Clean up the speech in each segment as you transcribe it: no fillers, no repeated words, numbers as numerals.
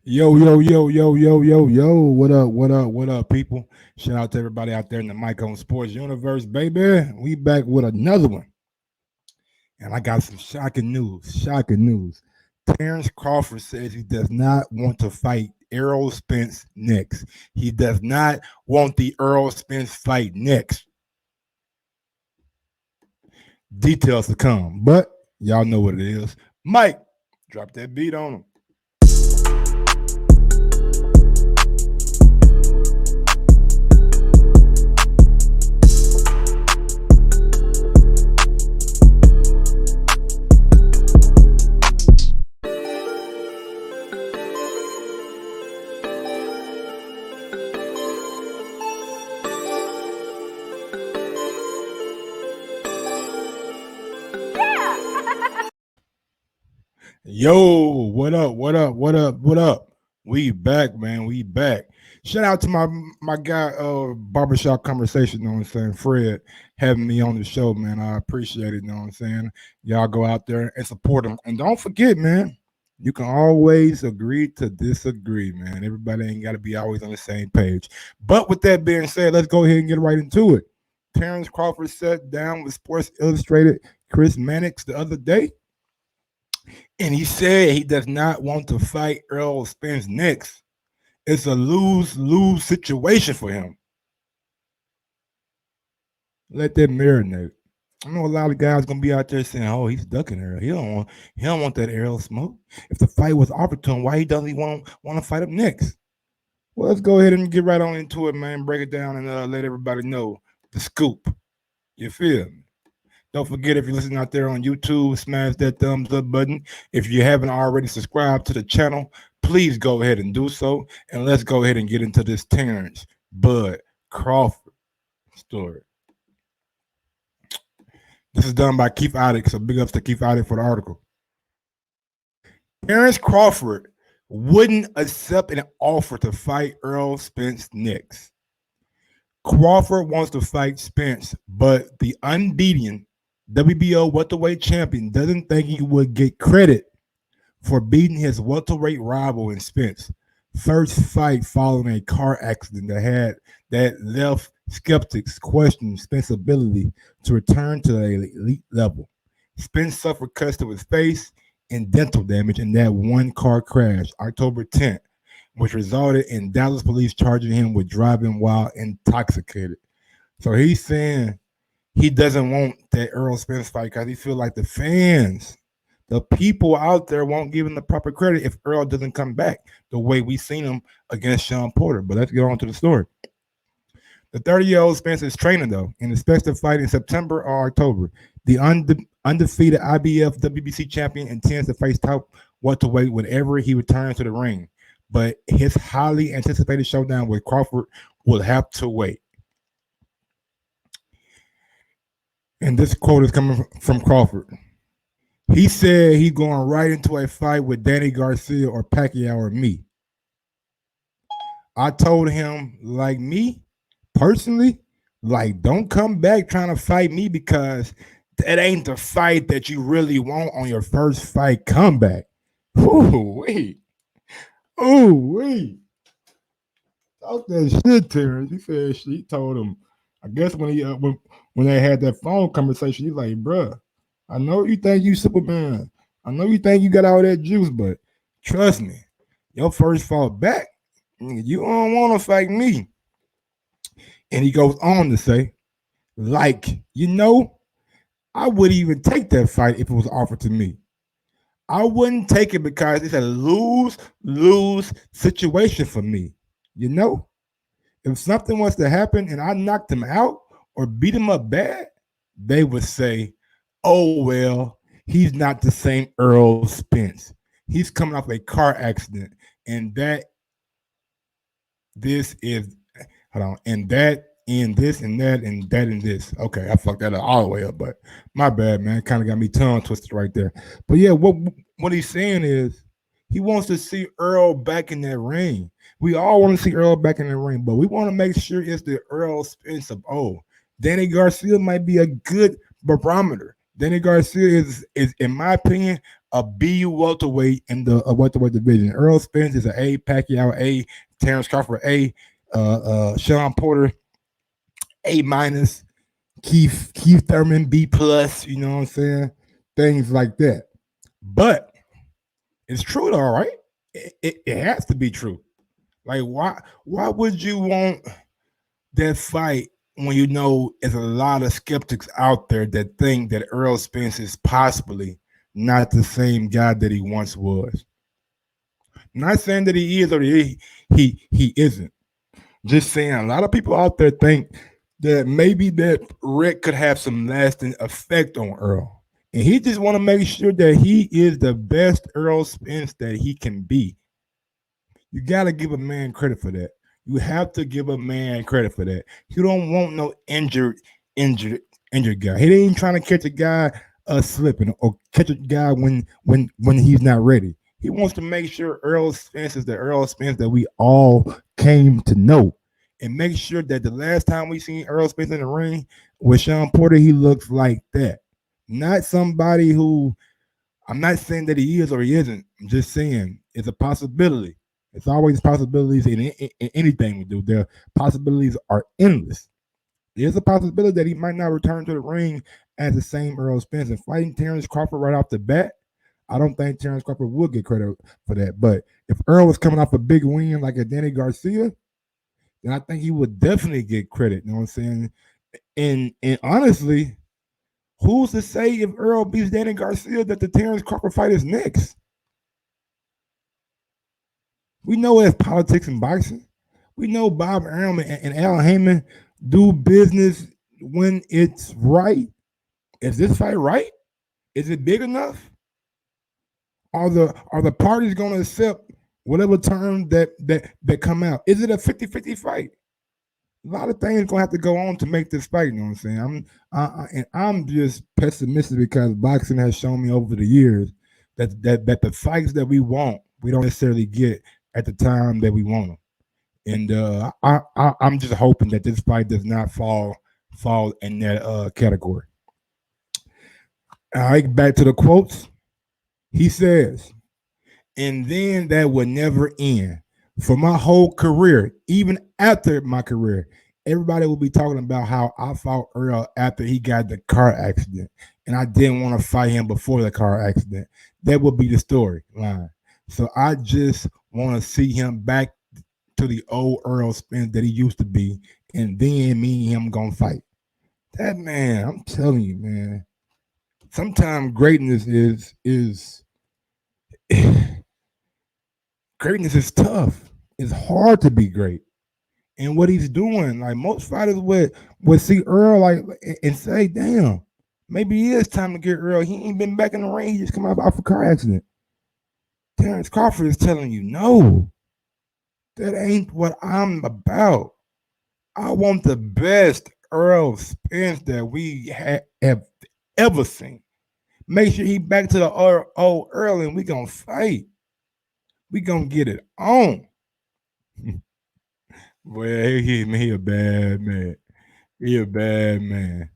Yo. What up, people? Shout out to everybody out there in the Mike on Sports Universe, baby. We back with another one. And I got some shocking news. Shocking news. Terence Crawford says he does not want to fight Errol Spence next. He does not want the Errol Spence fight next. Details to come, but y'all know what it is. Mike, drop that beat on him. Yo, what up? We back, man. We back. Shout out to my guy, barbershop conversation, you know what I'm saying? Fred having me on the show, man. I appreciate it, you know what I'm saying? Y'all go out there and support him. And don't forget, man, you can always agree to disagree, man. Everybody ain't got to be always on the same page. But with that being said, let's go ahead and get right into it. Terence Crawford sat down with Sports Illustrated Chris Mannix the other day. And he said he does not want to fight Errol Spence next. It's a lose-lose situation for him. Let that marinate. I know a lot of guys gonna be out there saying, "Oh, he's ducking Errol. He don't want that Errol smoke. If the fight was offered to him, why he doesn't want to fight him next?" Well, let's go ahead and get right on into it, man. Break it down and let everybody know the scoop. You feel me? Don't forget, if you're listening out there on YouTube, smash that thumbs up button. If you haven't already subscribed to the channel, please go ahead and do so. And let's go ahead and get into this Terence Bud Crawford story. This is done by Keith Iddick, so big ups to Keith Iddick for the article. Terence Crawford wouldn't accept an offer to fight Errol Spence next. Crawford wants to fight Spence, but the unbeaten WBO welterweight champion doesn't think he would get credit for beating his welterweight rival in Spence. First fight following a car accident that left skeptics questioning Spence's ability to return to the elite level. Spence suffered cuts to his face and dental damage in that one car crash, October 10th, which resulted in Dallas police charging him with driving while intoxicated. So he's saying he doesn't want that Errol Spence fight because he feels like the fans, the people out there won't give him the proper credit if Errol doesn't come back the way we seen him against Sean Porter. But let's get on to the story. The 30-year-old Spence is training, though, and expects to fight in September or October. The undefeated IBF WBC champion intends to face top welterweight whenever he returns to the ring. But his highly anticipated showdown with Crawford will have to wait. And this quote is coming from Crawford. He said he's going right into a fight with Danny Garcia or Pacquiao or me. I told him, like me, personally, like, don't come back trying to fight me because that ain't the fight that you really want on your first fight comeback. Ooh, wait. Talk that shit, Terrence. He said he told him. I guess when he when they had that phone conversation, he's like, "Bruh, I know you think you Superman. I know you think you got all that juice, but trust me, your first fall back, you don't want to fight me." And he goes on to say, like, I would even take that fight if it was offered to me. I wouldn't take it because it's a lose-lose situation for me. If something was to happen and I knocked him out or beat him up bad, they would say, "Oh, well, he's not the same Errol Spence. He's coming off a car accident, and this is, and that, and this, and that, and that, and this." Okay, I fucked that up all the way up, but my bad, man. Kind of got me tongue twisted right there. But yeah, what he's saying is he wants to see Errol back in that ring. We all want to see Errol back in the ring, but we want to make sure it's the Errol Spence of old. Danny Garcia might be a good barometer. Danny Garcia is in my opinion, a B welterweight in the welterweight division. Errol Spence is an A, Pacquiao A, Terence Crawford A, Sean Porter A minus, Keith Thurman B plus. You know what I'm saying? Things like that. But it's true though, right? It has to be true. Like why would you want that fight when you know there's a lot of skeptics out there that think that Errol Spence is possibly not the same guy that he once was? Not saying that he is or he isn't. Just saying a lot of people out there think that maybe that Rick could have some lasting effect on Earl. And he just want to make sure that he is the best Errol Spence that he can be. You got to give a man credit for that. You have to give a man credit for that. You don't want no injured guy. He ain't trying to catch a guy slipping or catch a guy when he's not ready. He wants to make sure Errol Spence is the Errol Spence that we all came to know, and make sure that the last time we seen Errol Spence in the ring with Sean Porter, he looks like that. Not somebody who, I'm not saying that he is or he isn't. I'm just saying it's a possibility. It's always possibilities in anything we do. The possibilities are endless. There's a possibility that he might not return to the ring as the same Errol Spence. And fighting Terence Crawford right off the bat, I don't think Terence Crawford would get credit for that. But if Earl was coming off a big win like a Danny Garcia, then I think he would definitely get credit. You know what I'm saying? And honestly, who's to say if Earl beats Danny Garcia that the Terence Crawford fight is next? We know it's politics in boxing. We know Bob Arum and Al Heyman do business when it's right. Is this fight right? Is it big enough? Are the parties going to accept whatever terms that come out? Is it a 50-50 fight? A lot of things going to have to go on to make this fight. You know what I'm saying? I'm just pessimistic because boxing has shown me over the years that the fights that we want, we don't necessarily get at the time that we want them. And I'm just hoping that this fight does not fall in that category. All right, back to the quotes. He says, and then that would never end. For my whole career, even after my career, everybody will be talking about how I fought Earl after he got the car accident, and I didn't want to fight him before the car accident. That would be the storyline. So I just want to see him back to the old Errol Spence that he used to be, and then me and him gonna fight. That man, I'm telling you, man. Sometimes greatness is greatness is tough. It's hard to be great. And what he's doing, like most fighters would see Earl like and say, damn, maybe it is time to get Earl. He ain't been back in the ring. He just come out off a car accident. Terence Crawford is telling you, no, that ain't what I'm about. I want the best Errol Spence that we have ever seen. Make sure he back to the old Earl and we gonna fight. We gonna get it on. Well, he a bad man. He a bad man.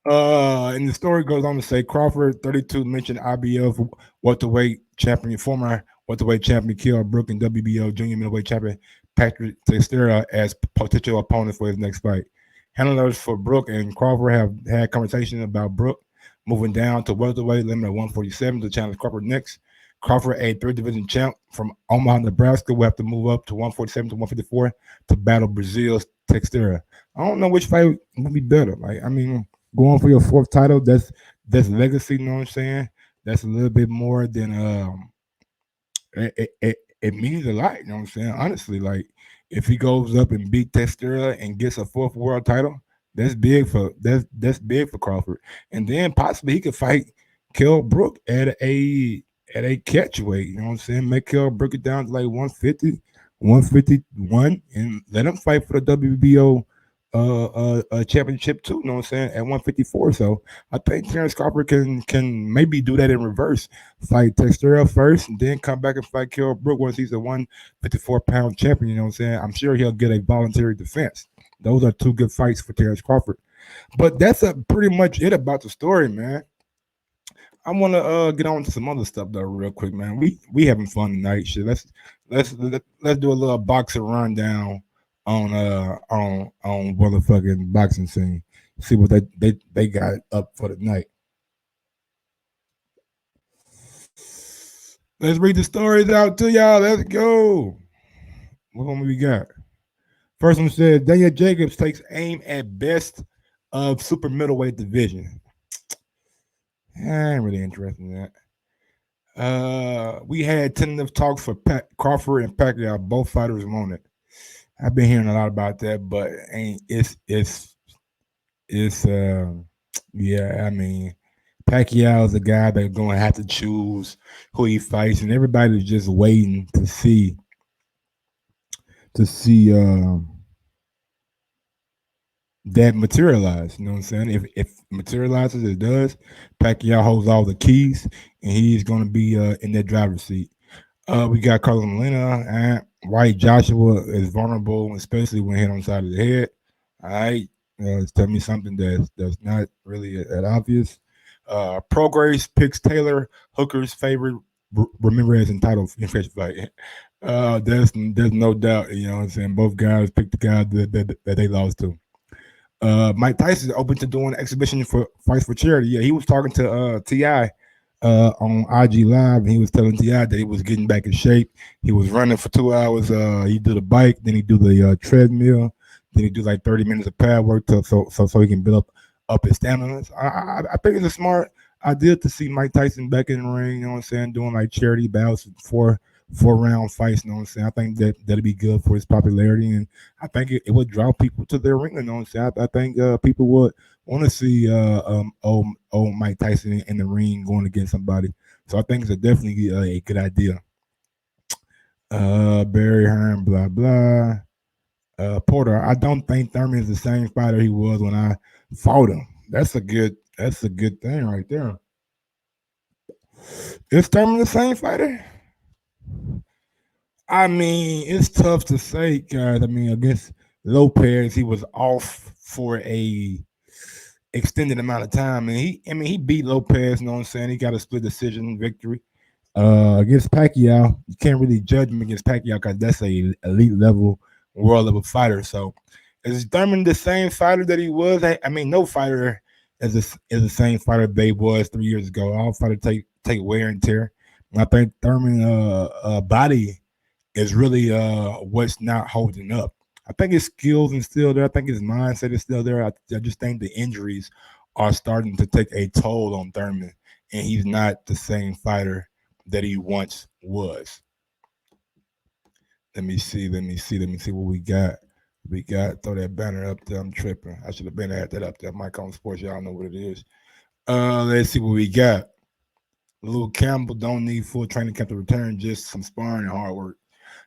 And the story goes on to say Crawford, 32, mentioned IBF welterweight champion, former welterweight champion Kell Brook, and WBO junior middleweight champion Patrick Teixeira as potential opponents for his next fight. Handlers for Brook and Crawford have had conversation about Brook moving down to welterweight, limit at 147 to challenge Crawford next. Crawford, a third division champ from Omaha, Nebraska, will have to move up to 147 to 154 to battle Brazil's Teixeira. I don't know which fight would be better. Like, I mean, going for your fourth title, that's legacy, you know what I'm saying? That's a little bit more than it means a lot, you know what I'm saying? Honestly, like if he goes up and beat Teixeira and gets a fourth world title, that's big for Crawford. And then possibly he could fight Kell Brook at a catch weight, you know what I'm saying? Make Kell Brook it down to like 150, 151, and let him fight for the WBO championship too, you know what I'm saying, at 154. So I think Terence Crawford can maybe do that in reverse. Fight Teixeira first and then come back and fight Kell Brook once he's a 154-pound champion, you know what I'm saying? I'm sure he'll get a voluntary defense. Those are two good fights for Terence Crawford. But that's pretty much it about the story, man. I want to get on to some other stuff though, real quick, man. We having fun tonight. Shit, let's do a little boxing rundown on motherfucking boxing scene. See what they got up for the night. Let's read the stories out to y'all. Let's go. What one we got? First one says Daniel Jacobs takes aim at best of super middleweight division. I ain't really interested in that. We had tentative talks for Crawford and Pacquiao. Both fighters wanted. I've been hearing a lot about that, but ain't it's yeah. I mean, Pacquiao is a guy that's going to have to choose who he fights, and everybody's just waiting to see that materialize. You know what I'm saying? If materializes, it does. Pacquiao holds all the keys, and he's going to be in that driver's seat. We got Carlos Molina and White Joshua is vulnerable, especially when hit on the side of the head. All right, tell me something that's not really that obvious. Progress picks Taylor Hooker's favorite Ramirez and title fight. There's no doubt. You know what I'm saying? Both guys picked the guy that they lost to. Mike Tyson is open to doing exhibition for fights for charity. Yeah, he was talking to Ti on IG Live, and he was telling Ti that he was getting back in shape. He was running for 2 hours. He do the bike, then he do the treadmill, then he do like 30 minutes of pad work so he can build up his stamina. I think it's a smart idea to see Mike Tyson back in the ring. You know what I'm saying? Doing like charity bouts, four round fights. You know what I'm saying? I think that'd be good for his popularity, and I think it would draw people to their ring. You know what I'm saying? I think people would want to see old Mike Tyson in the ring going against somebody. So I think it's definitely a good idea. Barry Hearn, blah blah. Porter, I don't think Thurman is the same fighter he was when I fought him. That's a good thing right there. Is Thurman the same fighter? I mean, it's tough to say, guys. I mean, against Lopez, he was off for a extended amount of time, and he beat Lopez. You know what I'm saying? He got a split decision victory. Against Pacquiao, you can't really judge him against Pacquiao because that's a elite level, world level fighter. So, is Thurman the same fighter that he was? I mean, no fighter is the same fighter they was 3 years ago. All fighters take wear and tear. And I think Thurman body is really what's not holding up. I think his skills is still there. I think his mindset is still there. I just think the injuries are starting to take a toll on Thurman, and he's not the same fighter that he once was. Let me see what we got. We got throw that banner up there. I'm tripping. I should have been had that up there. Mike on Sports, y'all know what it is. Let's see what we got. Luke Campbell don't need full training camp to return, just some sparring and hard work.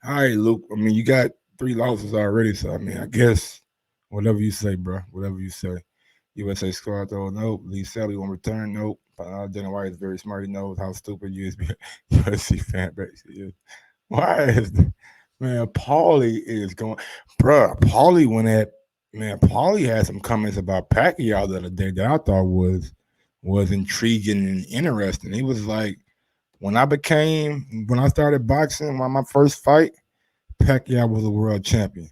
All right, Luke. I mean, you got 3 losses already, so I mean, I guess whatever you say, bro. Whatever you say. USA squad though, nope. Lee Sally won't return, nope. Dana White is very smart. He knows how stupid USC fan base is. Why is man? Paulie is going, bro. Paulie went at man. Paulie had some comments about Pacquiao the other day that I thought was intriguing and interesting. He was like, when I started boxing, my first fight, Pacquiao was a world champion.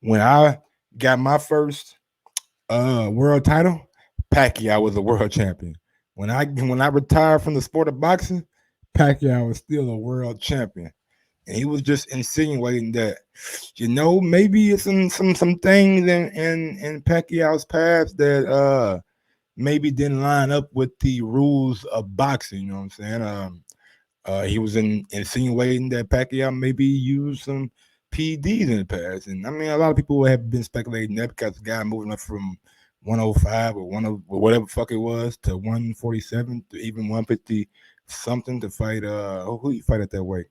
When I got my first world title, Pacquiao was a world champion. When I retired from the sport of boxing, Pacquiao was still a world champion. And he was just insinuating that, maybe it's some things in Pacquiao's past that maybe didn't line up with the rules of boxing. You know what I'm saying? He was insinuating that Pacquiao maybe used some PEDs in the past, and I mean a lot of people have been speculating that because the guy moving up from 105 or whatever fuck it was to 147 to even 150 something to fight. Who he fight at that weight?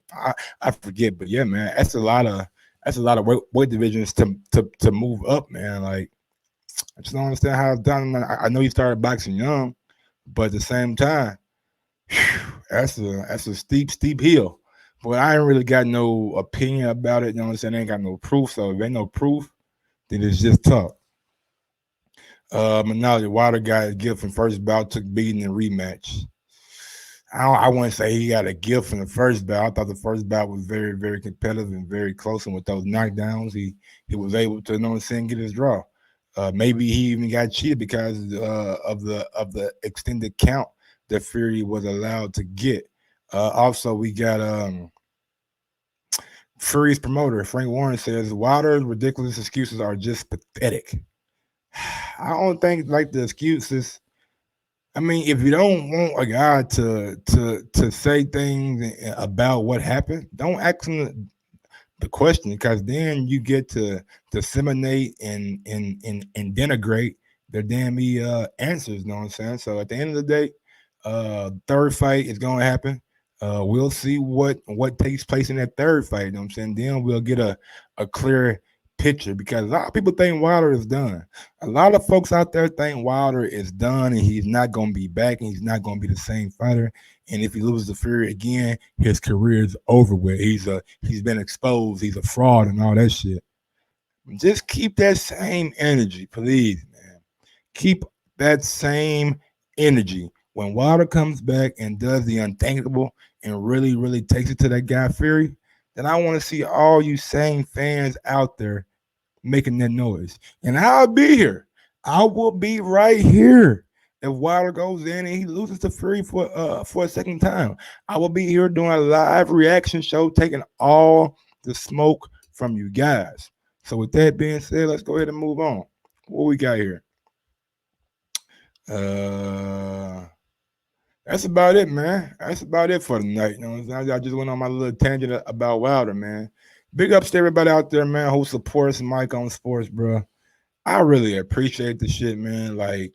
I forget, but yeah, man, that's a lot of weight divisions to move up, man. Like I just don't understand how it's done. I know you started boxing young, but at the same time that's a steep hill. But I ain't really got no opinion about it. You know what I'm saying? I ain't got no proof. So if ain't no proof, then it's just talk. Now the Wilder got gift from first bout took beating in rematch. I wouldn't say he got a gift from the first bout. I thought the first bout was very, very competitive and very close. And with those knockdowns, he was able to, you know what I'm saying, get his draw. Maybe he even got cheated because of the extended count that Fury was allowed to get. Also, we got Fury's promoter Frank Warren says Wilder's ridiculous excuses are just pathetic. I don't think like the excuses. I mean, if you don't want a guy to say things about what happened, don't ask him the question, because then you get to disseminate and denigrate their damn answers. You know what I'm saying? So at the end of the day, third fight is gonna happen. We'll see what takes place in that third fight. You know what I'm saying? Then we'll get a clear picture, because a lot of people think Wilder is done. A lot of folks out there think Wilder is done and he's not gonna be back and he's not gonna be the same fighter. And if he loses to Fury again, his career is over with. He's been exposed. He's a fraud and all that shit. Just keep that same energy, please, man. Keep that same energy. When Wilder comes back and does the unthinkable and really, really takes it to that guy Fury, then I want to see all you same fans out there making that noise. And I'll be here. I will be right here. If Wilder goes in and he loses to Fury for a second time, I will be here doing a live reaction show, taking all the smoke from you guys. So with that being said, let's go ahead and move on. What we got here? Uh that's about it, man. That's about it for tonight. You know, I just went on my little tangent about Wilder, man. Big ups to everybody out there, man, who supports Mike on Sports, bro. I really appreciate the shit, man. Like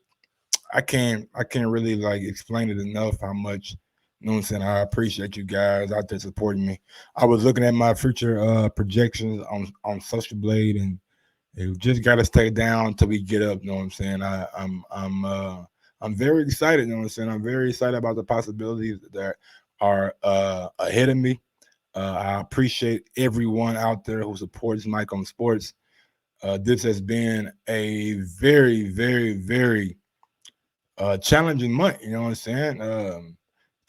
I can't really like explain it enough how much, you know what I'm saying, I appreciate you guys out there supporting me. I was looking at my future projections on Social Blade, and it just gotta stay down until we get up, you know what I'm saying? I'm very excited, you know what I'm saying? I'm very excited about the possibilities that are ahead of me. I appreciate everyone out there who supports Mike on Sports. This has been a very, very, very challenging month. You know what I'm saying?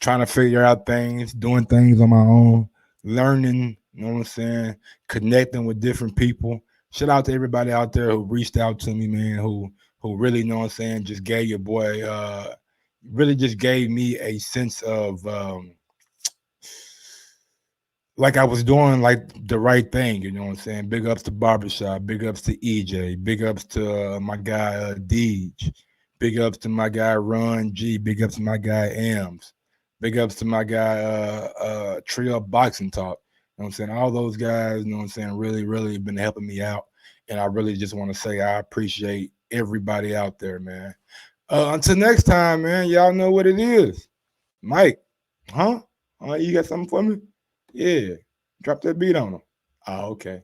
Trying to figure out things, doing things on my own, learning. You know what I'm saying? Connecting with different people. Shout out to everybody out there who reached out to me, man. Who really, you know what I'm saying, just gave your boy, really just gave me a sense of like I was doing like the right thing, you know what I'm saying? Big ups to Barbershop, big ups to EJ, big ups to my guy Deej, big ups to my guy Ron G, big ups to my guy Ams, big ups to my guy Trio Boxing Talk. You know what I'm saying? All those guys, you know what I'm saying, really, really been helping me out. And I really just want to say I appreciate everybody out there, man. Until next time, man, y'all know what it is. Mike, huh? You got something for me? Yeah. Drop that beat on them. Oh, okay.